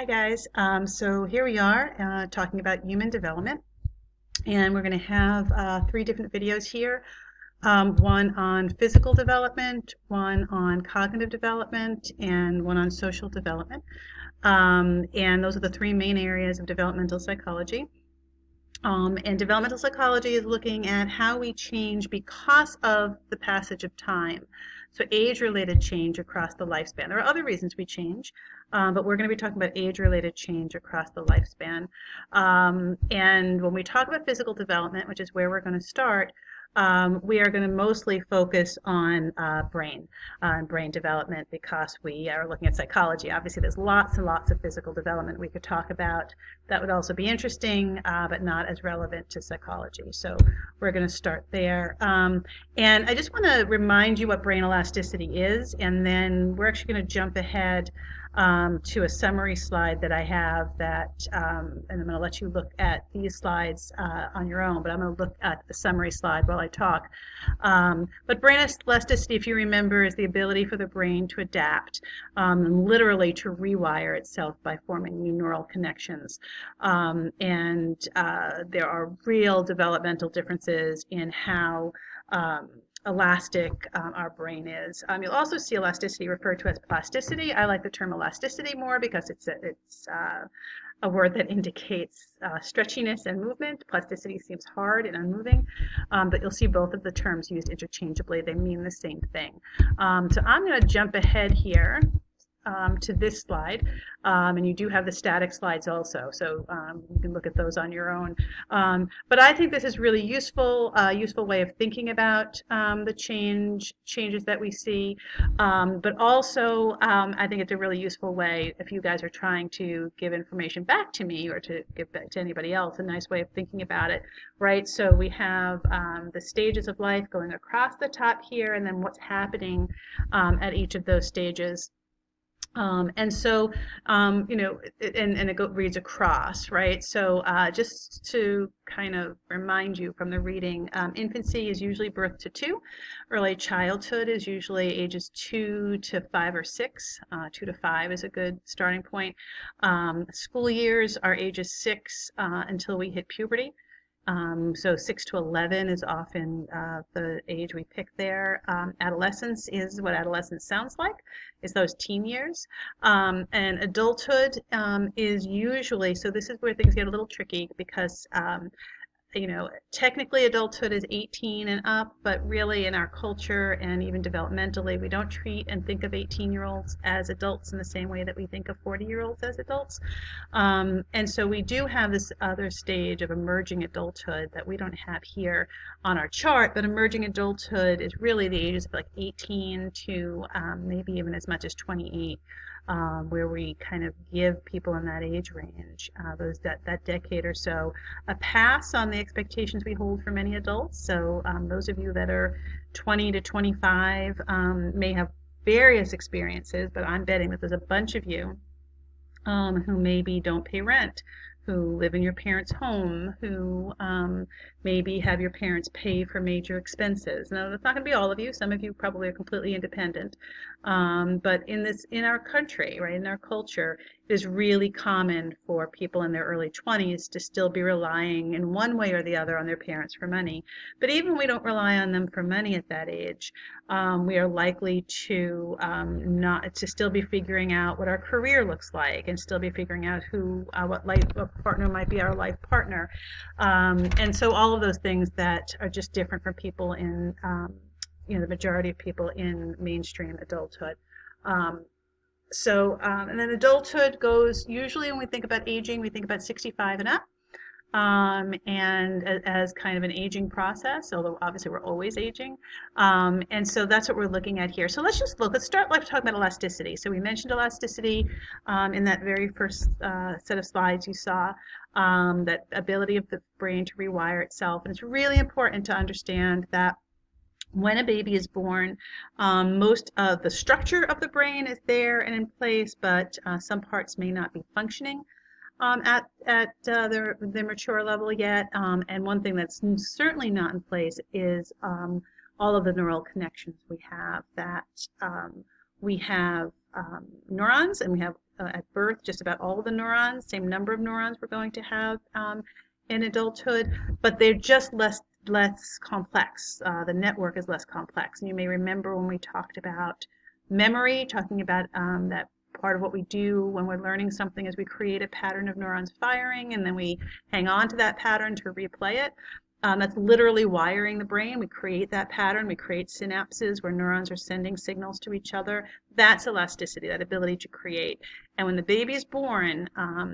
Hi guys. So here we are talking about human development, and we're going to have three different videos here. One on physical development, one on cognitive development, and one on social development. And those are the three main areas of developmental psychology. And developmental psychology is looking at how we change because of the passage of time. So age-related change across the lifespan. There are other reasons we change, but we're going to be talking about age-related change across the lifespan. And when we talk about physical development, which is where we're going to start, we are going to mostly focus on brain development because we are looking at psychology. Obviously, there's lots and lots of physical development we could talk about. That would also be interesting, but not as relevant to psychology. So we're going to start there. And I just want to remind you what brain elasticity is, and then we're actually going to jump ahead to a summary slide that I have and I'm going to let you look at these slides on your own, but I'm going to look at the summary slide while I talk. But brain elasticity, if you remember, is the ability for the brain to adapt and literally to rewire itself by forming new neural connections. And there are real developmental differences in how elastic our brain is. You'll also see elasticity referred to as plasticity. I like the term elasticity more because it's a word that indicates stretchiness and movement. Plasticity seems hard and unmoving, but you'll see both of the terms used interchangeably. They mean the same thing. So I'm going to jump ahead here to this slide, and you do have the static slides also, so you can look at those on your own. But I think this is really useful way of thinking about the changes that we see, but also I think it's a really useful way if you guys are trying to give information back to me or to give back to anybody else, a nice way of thinking about it, right? So we have the stages of life going across the top here, and then what's happening at each of those stages. And so, and it reads across, right? So just to kind of remind you from the reading, infancy is usually birth to 2. Early childhood is usually ages 2 to 5 or 6. 2 to 5 is a good starting point. School years are ages 6 until we hit puberty. So 6 to 11 is often the age we pick there. Adolescence is what adolescence sounds like, is those teen years. And adulthood is usually, so this is where things get a little tricky because technically adulthood is 18 and up, but really in our culture and even developmentally, we don't treat and think of 18-year-olds as adults in the same way that we think of 40-year-olds as adults. And so we do have this other stage of emerging adulthood that we don't have here on our chart, but emerging adulthood is really the ages of like 18 to maybe even as much as 28. Where we kind of give people in that age range, that decade or so, a pass on the expectations we hold for many adults. So those of you that are 20 to 25 may have various experiences, but I'm betting that there's a bunch of you who maybe don't pay rent, who live in your parents' home, who maybe have your parents pay for major expenses. Now, that's not going to be all of you. Some of you probably are completely independent. But in our country, right, in our culture, it is really common for people in their early 20s to still be relying in one way or the other on their parents for money. But even when we don't rely on them for money at that age, we are likely to not to still be figuring out what our career looks like and still be figuring out what partner might be our life partner. And so all of those things that are just different from people in the majority of people in mainstream adulthood. And then adulthood goes, usually when we think about aging, we think about 65 and up, and as kind of an aging process, although obviously we're always aging. And so that's what we're looking at here. So let's start talking about elasticity. So we mentioned elasticity in that very first set of slides you saw, that ability of the brain to rewire itself. And it's really important to understand that when a baby is born, most of the structure of the brain is there and in place, but some parts may not be functioning at their mature level yet. And one thing that's certainly not in place is all of the neural connections we have. That we have neurons and we have at birth, just about all the neurons, same number of neurons we're going to have in adulthood, but they're just less complex. The network is less complex. And you may remember when we talked about memory, talking about that part of what we do when we're learning something is we create a pattern of neurons firing, and then we hang on to that pattern to replay it. That's literally wiring the brain. We create that pattern. We create synapses where neurons are sending signals to each other. That's elasticity, that ability to create. And when the baby is born,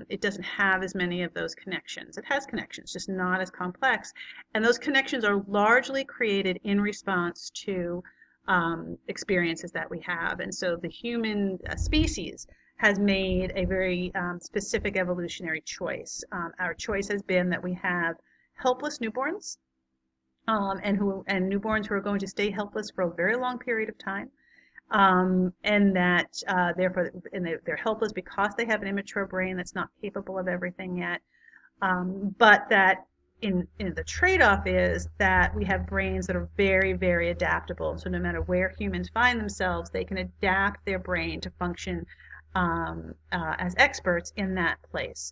it doesn't have as many of those connections. It has connections, just not as complex. And those connections are largely created in response to experiences that we have. And so the human species has made a very specific evolutionary choice. Our choice has been that we have helpless newborns, and newborns who are going to stay helpless for a very long period of time, and that therefore they're helpless because they have an immature brain that's not capable of everything yet, but that in the trade-off is that we have brains that are very, very adaptable. So no matter where humans find themselves, they can adapt their brain to function as experts in that place.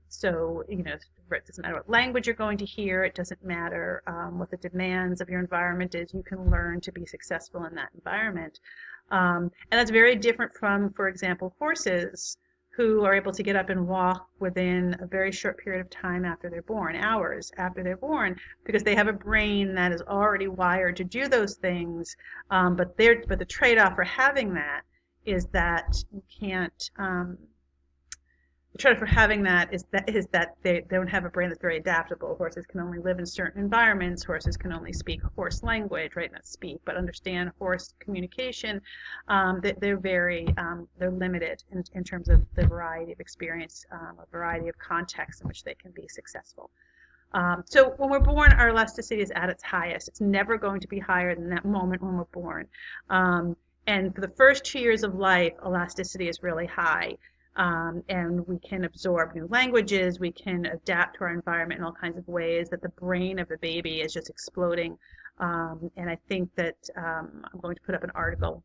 So, it doesn't matter what language you're going to hear. It doesn't matter what the demands of your environment is. You can learn to be successful in that environment. And that's very different from, for example, horses who are able to get up and walk within a very short period of time after they're born, hours after they're born, because they have a brain that is already wired to do those things. But the trade-off for having that is that you can't. The trade-off for having that is that they don't have a brain that's very adaptable. Horses can only live in certain environments. Horses can only speak horse language, right? Not speak, but understand horse communication. They're limited in terms of the variety of experience, a variety of contexts in which they can be successful. So when we're born, our elasticity is at its highest. It's never going to be higher than that moment when we're born. And for the first 2 years of life, elasticity is really high. And we can absorb new languages, we can adapt to our environment in all kinds of ways, that the brain of the baby is just exploding. And I think that I'm going to put up an article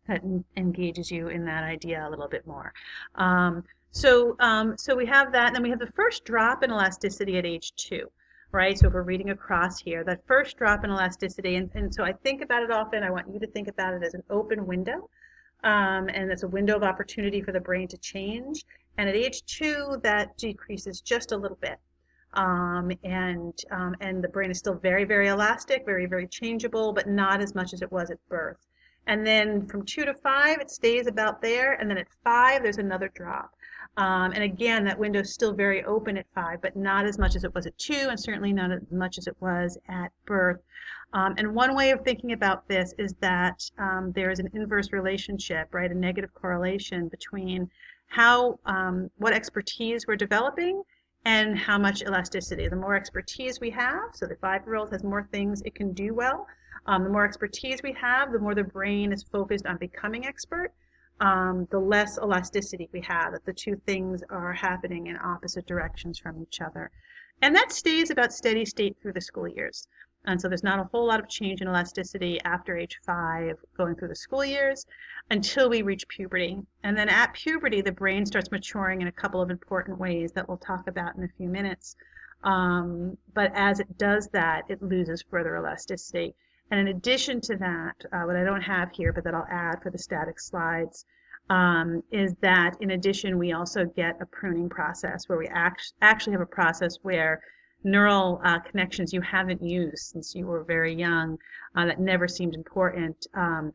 that engages you in that idea a little bit more. So we have that, and then we have the first drop in elasticity at age 2. Right, so if we're reading across here, that first drop in elasticity, and so I think about it often, I want you to think about it as an open window. And it's a window of opportunity for the brain to change. And at age 2, that decreases just a little bit. And the brain is still very, very elastic, very, very changeable, but not as much as it was at birth. And then from 2 to 5, it stays about there. And then at 5, there's another drop. And again, that window is still very open at 5, but not as much as it was at 2, and certainly not as much as it was at birth. And one way of thinking about this is that there is an inverse relationship, right, a negative correlation between what expertise we're developing and how much elasticity. The more expertise we have, so the 5-year-old has more things it can do well, the more expertise we have, the more the brain is focused on becoming expert, the less elasticity we have, that the two things are happening in opposite directions from each other. And that stays about steady state through the school years. And so there's not a whole lot of change in elasticity after age 5 going through the school years until we reach puberty. And then at puberty, the brain starts maturing in a couple of important ways that we'll talk about in a few minutes. But as it does that, it loses further elasticity. And in addition to that, what I don't have here, but that I'll add for the static slides, is that in addition, we also get a pruning process where we actually have a process where neural connections you haven't used since you were very young, that never seemed important,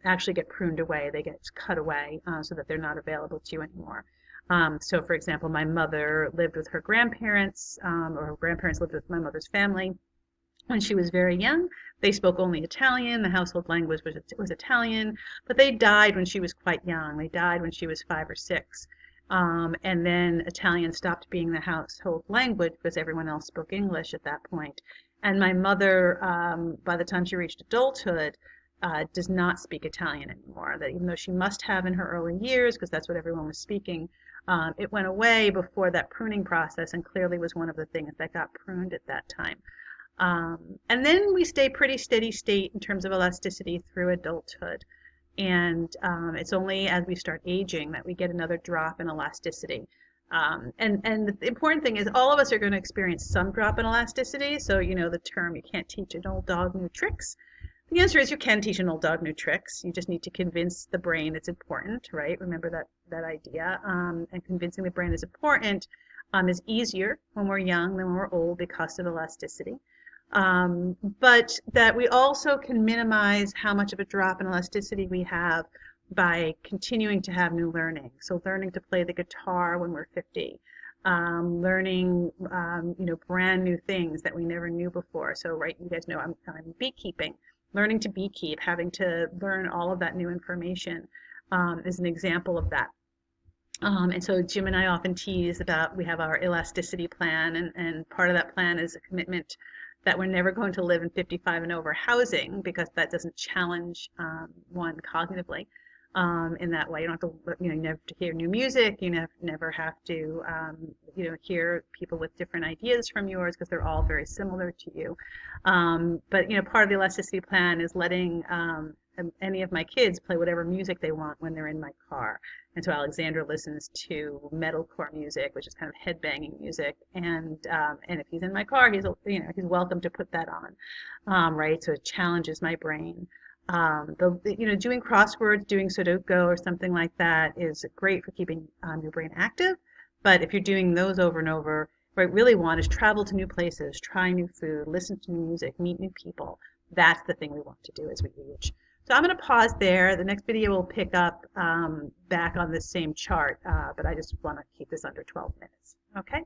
actually get pruned away. They get cut away so that they're not available to you anymore. So for example, my mother lived with her grandparents, or her grandparents lived with my mother's family. When she was very young, they spoke only Italian. The household language was Italian, but they died when she was quite young. They died when she was 5 or 6. And then Italian stopped being the household language because everyone else spoke English at that point. And my mother, by the time she reached adulthood, does not speak Italian anymore. That even though she must have in her early years, because that's what everyone was speaking, it went away before that pruning process, and clearly was one of the things that got pruned at that time. And then we stay pretty steady state in terms of elasticity through adulthood. And it's only as we start aging that we get another drop in elasticity. And the important thing is all of us are going to experience some drop in elasticity. So, you know, the term, you can't teach an old dog new tricks. The answer is you can teach an old dog new tricks. You just need to convince the brain it's important, right? Remember that idea. And convincing the brain is important is easier when we're young than when we're old because of elasticity. But that we also can minimize how much of a drop in elasticity we have by continuing to have new learning. So learning to play the guitar when we're 50, learning you know, brand new things that we never knew before. So right, you guys know I'm beekeeping. Learning to beekeep, having to learn all of that new information is an example of that. And so Jim and I often tease about we have our elasticity plan, and part of that plan is a commitment that we're never going to live in 55 and over housing because that doesn't challenge one cognitively in that way. You don't have to, you know, you never have to hear new music. You never have to, you know, hear people with different ideas from yours because they're all very similar to you. But you know, part of the elasticity plan is letting any of my kids play whatever music they want when they're in my car. And so Alexander listens to metalcore music, which is kind of headbanging music. And if he's in my car, he's, you know, he's welcome to put that on, right? So it challenges my brain. You know, doing crosswords, doing Sudoku or something like that is great for keeping your brain active. But if you're doing those over and over, what I really want is travel to new places, try new food, listen to new music, meet new people. That's the thing we want to do as we age. So I'm going to pause there. The next video will pick up back on this same chart, but I just want to keep this under 12 minutes. Okay?